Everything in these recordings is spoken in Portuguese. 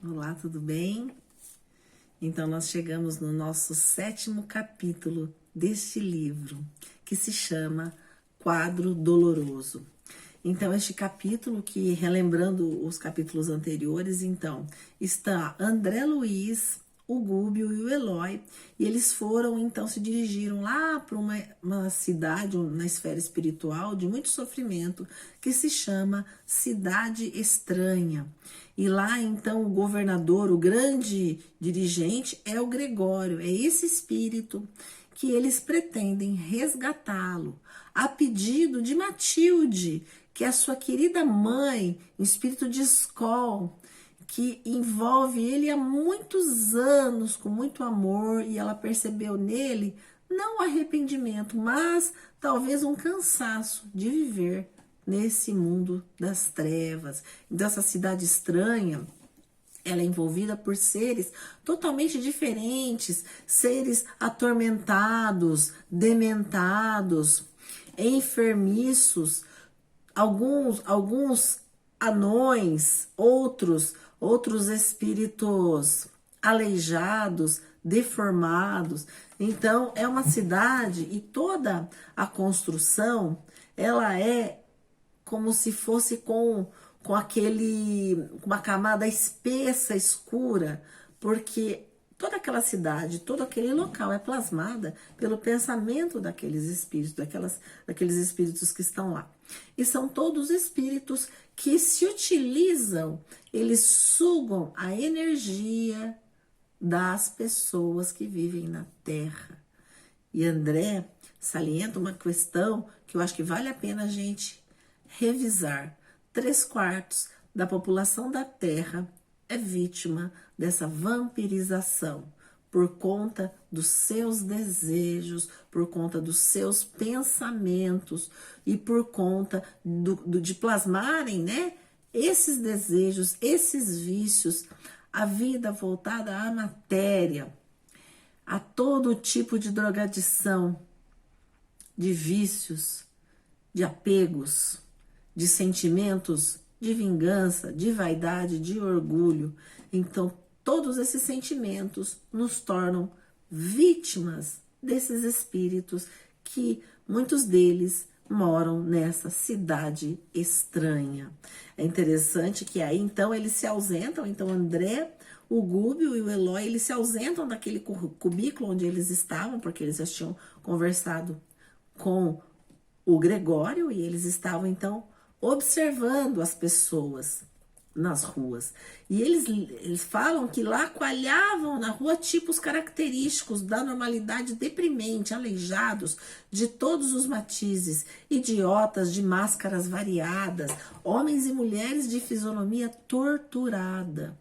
Olá, tudo bem? Então, nós chegamos no nosso 7º capítulo deste livro, que se chama Quadro Doloroso. Então, este capítulo, que relembrando os capítulos anteriores, então, está André Luiz, o Gúbio e o Eloy, e eles foram, então, se dirigiram lá para uma cidade na esfera espiritual de muito sofrimento, que se chama Cidade Estranha. E lá, então, o governador, o grande dirigente, é o Gregório, é esse espírito que eles pretendem resgatá-lo, a pedido de Matilde, que é a sua querida mãe, um espírito de Skol, que envolve ele há muitos anos, com muito amor, e ela percebeu nele não arrependimento, mas talvez um cansaço de viver nesse mundo das trevas, dessa cidade estranha. Ela é envolvida por seres totalmente diferentes, seres atormentados, dementados, enfermiços, alguns anões, outros espíritos aleijados, deformados. Então, é uma cidade e toda a construção, ela é como se fosse com uma camada espessa, escura, porque toda aquela cidade, todo aquele local é plasmada pelo pensamento daqueles espíritos, daqueles espíritos que estão lá. E são todos espíritos que se utilizam, eles sugam a energia das pessoas que vivem na Terra. E André salienta uma questão que eu acho que vale a pena a gente revisar. 3/4 da população da Terra é vítima dessa vampirização por conta dos seus desejos, por conta dos seus pensamentos e por conta de plasmarem, né, esses desejos, esses vícios, a vida voltada à matéria, a todo tipo de drogadição, de vícios, de apegos, de sentimentos de vingança, de vaidade, de orgulho. Então, todos esses sentimentos nos tornam vítimas desses espíritos que muitos deles moram nessa cidade estranha. É interessante que aí, então, eles se ausentam. Então, André, o Gúbio e o Eloy, eles se ausentam daquele cubículo onde eles estavam, porque eles já tinham conversado com o Gregório e eles estavam, então, observando as pessoas nas ruas. E eles falam que lá coalhavam na rua tipos característicos da normalidade deprimente, aleijados de todos os matizes, idiotas de máscaras variadas, homens e mulheres de fisionomia torturada.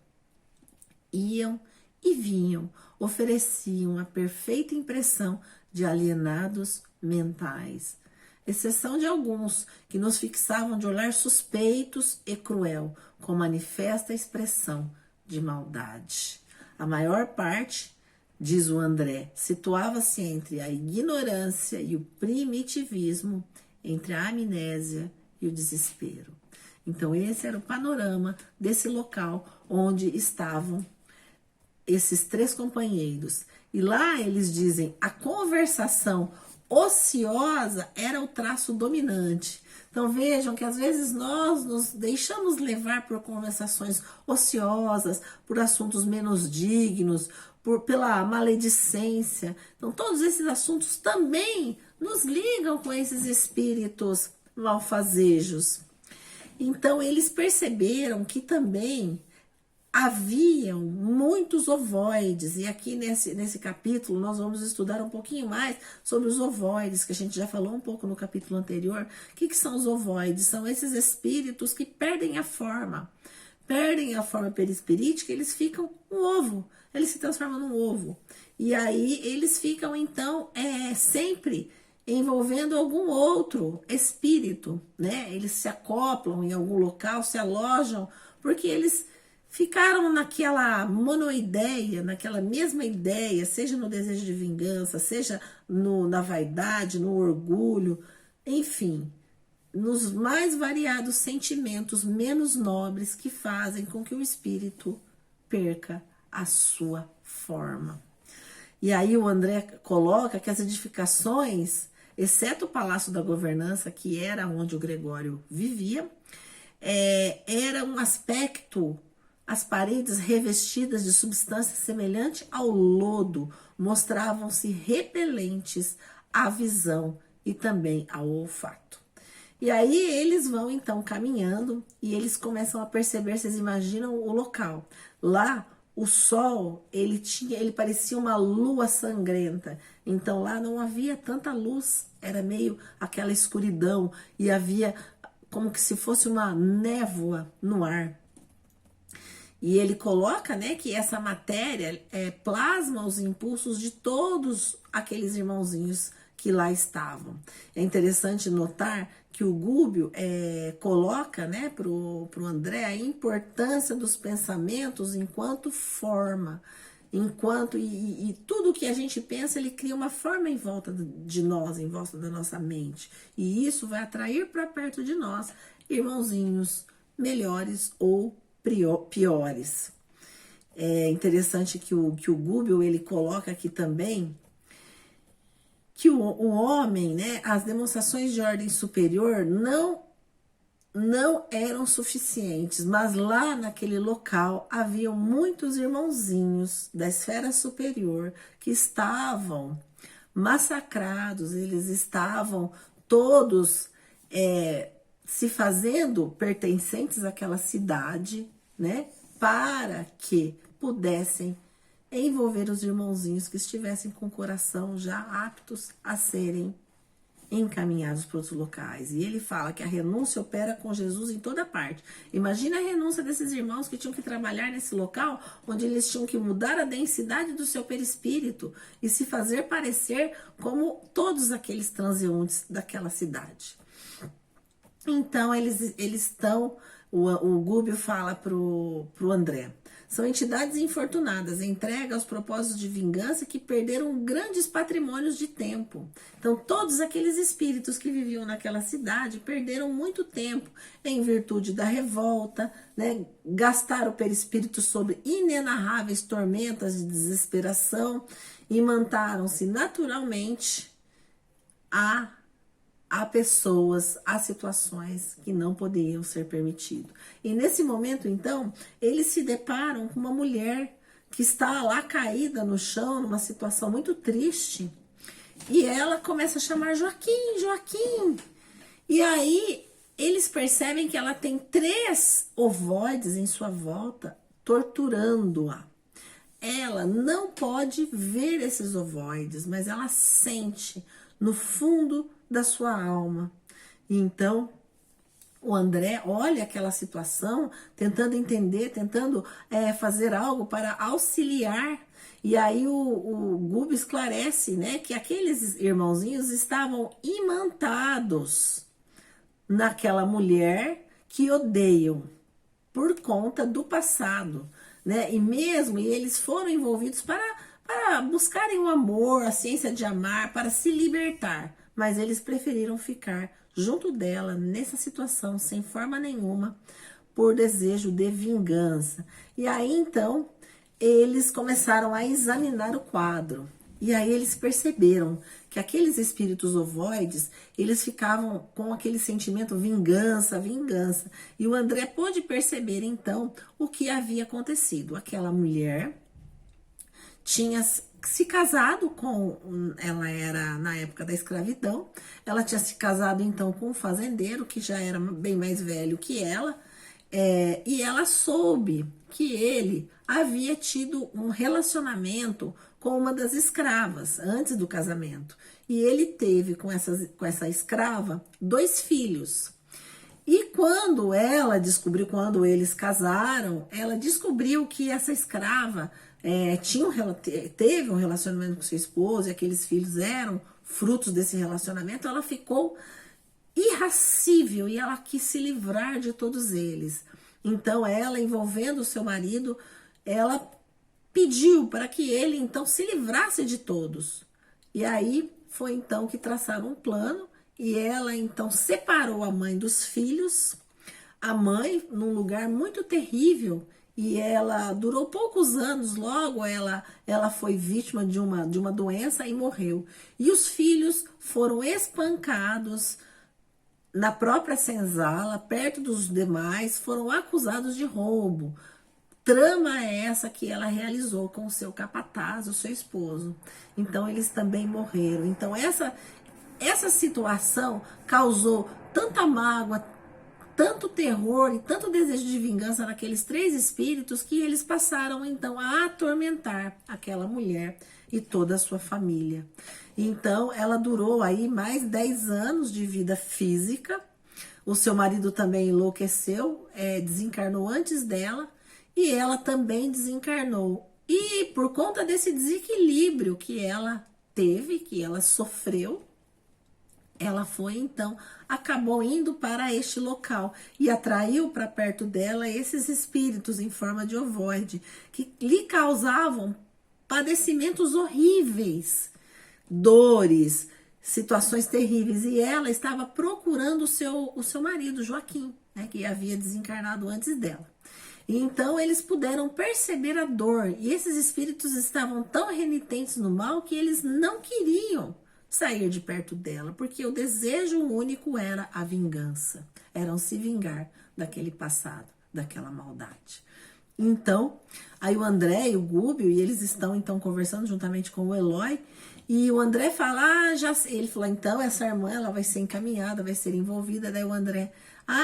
Iam e vinham, ofereciam a perfeita impressão de alienados mentais, exceção de alguns que nos fixavam de olhar suspeitos e cruel, com manifesta expressão de maldade. A maior parte, diz o André, situava-se entre a ignorância e o primitivismo, entre a amnésia e o desespero. Então, esse era o panorama desse local onde estavam esses 3 companheiros. E lá eles dizem, a conversação ociosa era o traço dominante. Então vejam que às vezes nós nos deixamos levar por conversações ociosas, por assuntos menos dignos, pela maledicência. Então todos esses assuntos também nos ligam com esses espíritos malfazejos. Então eles perceberam que também haviam muitos ovoides, e aqui nesse capítulo nós vamos estudar um pouquinho mais sobre os ovoides, que a gente já falou um pouco no capítulo anterior. O que são os ovoides? São esses espíritos que perdem a forma perispirítica, eles ficam um ovo, eles se transformam num ovo, e aí eles ficam então sempre envolvendo algum outro espírito, né? Eles se acoplam em algum local, se alojam, porque eles ficaram naquela monoideia, naquela mesma ideia, seja no desejo de vingança, seja na vaidade, no orgulho, enfim, nos mais variados sentimentos menos nobres que fazem com que o espírito perca a sua forma. E aí o André coloca que as edificações, exceto o Palácio da Governança, que era onde o Gregório vivia, era um aspecto, as paredes revestidas de substância semelhante ao lodo mostravam-se repelentes à visão e também ao olfato. E aí eles vão então caminhando e eles começam a perceber, vocês imaginam o local. Lá o sol, ele parecia uma lua sangrenta. Então lá não havia tanta luz, era meio aquela escuridão e havia como que se fosse uma névoa no ar. E ele coloca, né, que essa matéria plasma os impulsos de todos aqueles irmãozinhos que lá estavam. É interessante notar que o Gubbio coloca, né, pro André a importância dos pensamentos enquanto forma, e tudo que a gente pensa, ele cria uma forma em volta de nós, em volta da nossa mente. E isso vai atrair para perto de nós irmãozinhos melhores ou piores. É interessante que o Gubbio, ele coloca aqui também que o homem, né, as demonstrações de ordem superior não eram suficientes, mas lá naquele local haviam muitos irmãozinhos da esfera superior que estavam massacrados, eles estavam todos se fazendo pertencentes àquela cidade, né, para que pudessem envolver os irmãozinhos que estivessem com o coração já aptos a serem encaminhados para outros locais. E ele fala que a renúncia opera com Jesus em toda parte. Imagina a renúncia desses irmãos que tinham que trabalhar nesse local, onde eles tinham que mudar a densidade do seu perispírito e se fazer parecer como todos aqueles transeuntes daquela cidade. Então eles estão, o Gubbio fala pro André, são entidades infortunadas, entregue aos propósitos de vingança que perderam grandes patrimônios de tempo. Então, todos aqueles espíritos que viviam naquela cidade perderam muito tempo em virtude da revolta, né? Gastaram o perispírito sobre inenarráveis tormentas de desesperação e mandaram-se naturalmente a pessoas, a situações que não poderiam ser permitido. E nesse momento, então, eles se deparam com uma mulher que está lá caída no chão, numa situação muito triste, e ela começa a chamar Joaquim, Joaquim. E aí eles percebem que ela tem 3 ovoides em sua volta, torturando-a. Ela não pode ver esses ovoides, mas ela sente no fundo da sua alma. Então, o André olha aquela situação, tentando entender, tentando fazer algo para auxiliar. E aí o Gubbio esclarece, né, que aqueles irmãozinhos estavam imantados naquela mulher que odeiam por conta do passado, né? E eles foram envolvidos para buscarem o amor, a ciência de amar, para se libertar. Mas eles preferiram ficar junto dela nessa situação, sem forma nenhuma, por desejo de vingança. E aí, então, eles começaram a examinar o quadro. E aí eles perceberam que aqueles espíritos ovoides, eles ficavam com aquele sentimento vingança, vingança. E o André pôde perceber, então, o que havia acontecido. Aquela mulher tinha se casado ela era na época da escravidão, ela tinha se casado então com um fazendeiro que já era bem mais velho que ela, e ela soube que ele havia tido um relacionamento com uma das escravas antes do casamento, e ele teve com essa escrava 2 filhos. E quando eles casaram, ela descobriu que essa escrava teve um relacionamento com seu esposo, e aqueles filhos eram frutos desse relacionamento. Ela ficou irascível e ela quis se livrar de todos eles. Então ela, envolvendo o seu marido, ela pediu para que ele então se livrasse de todos. E aí foi então que traçaram um plano, e ela então separou a mãe dos filhos, a mãe num lugar muito terrível, e ela durou poucos anos, logo ela foi vítima de uma doença e morreu. E os filhos foram espancados na própria senzala, perto dos demais, foram acusados de roubo. Trama é essa que ela realizou com o seu capataz, o seu esposo. Então eles também morreram. Então essa situação causou tanta mágoa, tanto terror e tanto desejo de vingança naqueles três espíritos que eles passaram então a atormentar aquela mulher e toda a sua família. Então ela durou aí mais 10 anos de vida física. O seu marido também enlouqueceu, desencarnou antes dela e ela também desencarnou. E por conta desse desequilíbrio que ela teve, que ela sofreu, ela foi então, acabou indo para este local e atraiu para perto dela esses espíritos em forma de ovoide que lhe causavam padecimentos horríveis, dores, situações terríveis. E ela estava procurando o seu marido, Joaquim, né, que havia desencarnado antes dela. E então eles puderam perceber a dor e esses espíritos estavam tão renitentes no mal que eles não queriam sair de perto dela, porque o desejo único era a vingança, eram se vingar daquele passado, daquela maldade. Então, aí o André e o Gúbio, e eles estão então conversando juntamente com o Eloy, e o André fala, já sei. Ele falou, então essa irmã ela vai ser encaminhada, vai ser envolvida. Daí o André,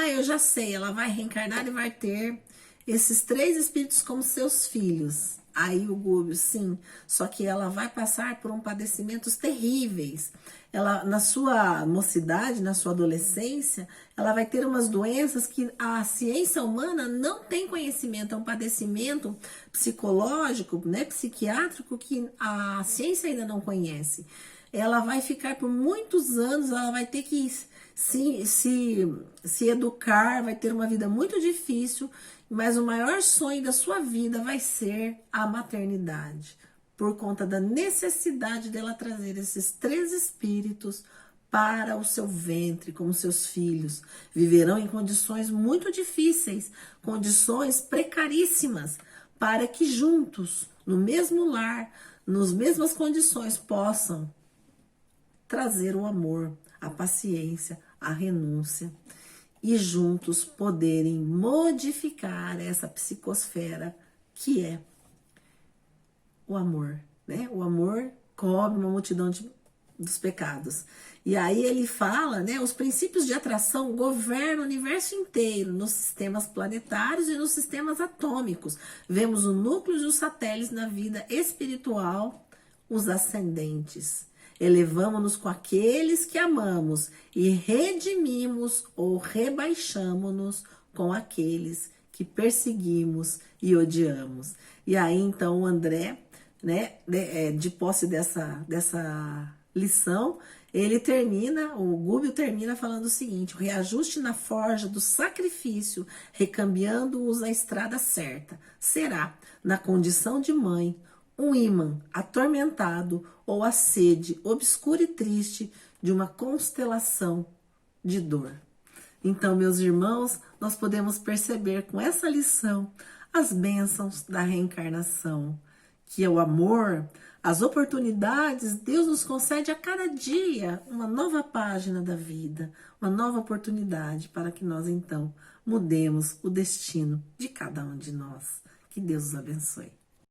eu já sei, ela vai reencarnar e vai ter esses três espíritos como seus filhos. Aí o Gúbio, sim, só que ela vai passar por padecimentos terríveis. Ela, na sua mocidade, na sua adolescência, ela vai ter umas doenças que a ciência humana não tem conhecimento. É um padecimento psicológico, né, psiquiátrico, que a ciência ainda não conhece. Ela vai ficar por muitos anos, ela vai ter que se educar, vai ter uma vida muito difícil, mas o maior sonho da sua vida vai ser a maternidade, por conta da necessidade dela trazer esses três espíritos para o seu ventre, como seus filhos. Viverão em condições muito difíceis, condições precaríssimas, para que juntos, no mesmo lar, nas mesmas condições, possam trazer o amor, a paciência, a renúncia e juntos poderem modificar essa psicosfera que é o amor, né? O amor cobre uma multidão dos pecados. E aí ele fala, né? Os princípios de atração governam o universo inteiro, nos sistemas planetários e nos sistemas atômicos. Vemos o núcleo e os satélites na vida espiritual, os ascendentes. Elevamo-nos com aqueles que amamos e redimimos ou rebaixamo-nos com aqueles que perseguimos e odiamos. E aí então o André, né, de posse dessa lição, ele termina, o Gúbio termina falando o seguinte: o reajuste na forja do sacrifício, recambiando-os à estrada certa, será, na condição de mãe, um ímã atormentado ou a sede obscura e triste de uma constelação de dor. Então, meus irmãos, nós podemos perceber com essa lição as bênçãos da reencarnação, que é o amor, as oportunidades. Deus nos concede a cada dia uma nova página da vida, uma nova oportunidade para que nós, então, mudemos o destino de cada um de nós. Que Deus os abençoe.